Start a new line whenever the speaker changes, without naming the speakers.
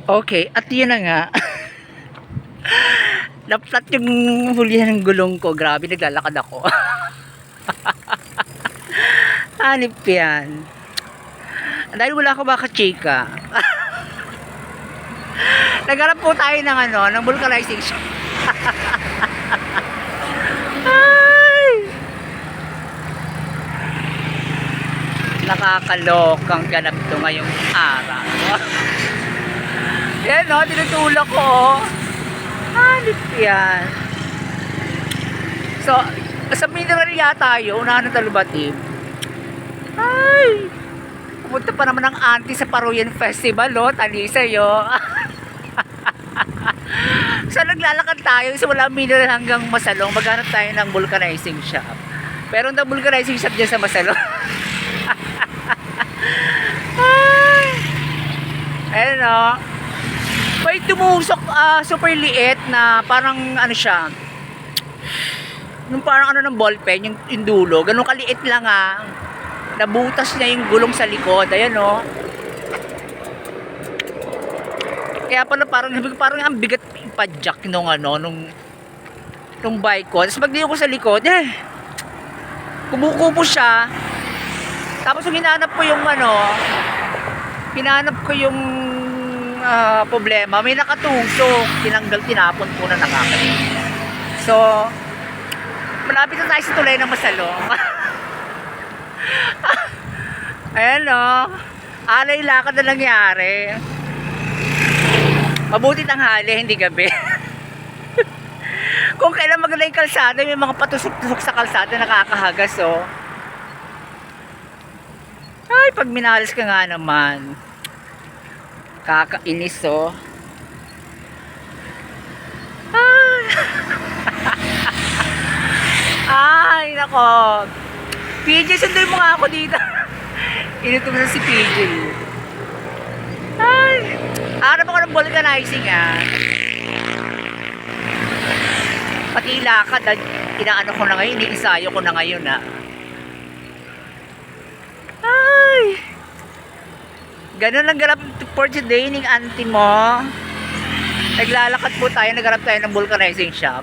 Okay, at yun na nga. Naplat yung hulihan ng gulong ko. Grabe, naglalakad ako. Hanip yan. Dahil wala ako baka chika. Nagharap po tayo ng ng vulcanizing shop. Ay! Nakakalokang ganap to ngayong araw. Yan tinutulak ko. Hanip yan. So, sa mineral yata tayo, unahan ng Talubatib. Ay! Pumunta pa naman ang auntie sa Paruyan Festival, Talisay, So, naglalakad tayo. So, wala mineral hanggang Masalong. Maghanap tayo ng vulcanizing shop. Pero ang vulcanizing shop dyan sa Masalong. Ay! Ayan, may tumusok, super liit na parang siya. Yung parang ng ballpen, yung dulo. Ganun kaliit lang, nabutas niya yung gulong sa likod. Ayan, Kaya pala parang ang bigat ipadjak nung bike ko. Tapos pagdiyo ko sa likod, kumukupo siya. Tapos yung hinanap ko yung problema, may nakatusok. Tinapon po na nakakalit. So, malapit na tayo sa tulay ng Masalong. Ayan, alay lakad na nangyari. Mabuti tanghali, hindi gabi. Kung kailan maganda yung kalsada, may mga patusok-tusok sa kalsada, nakakahagas, Ay, pag minalas ka nga naman. Kakainis, Ay, ay nako. PJ, sunduin mo nga ako dito. Inutom na si PJ. Ay, harap ako ng vulcanizing, Pati lakad, inaano ko na ngayon, iniisayo ko na ngayon, Ay, ganun lang ganap for today ng auntie mo. Naglalakad po tayo, nagharap tayo ng vulcanizing shop.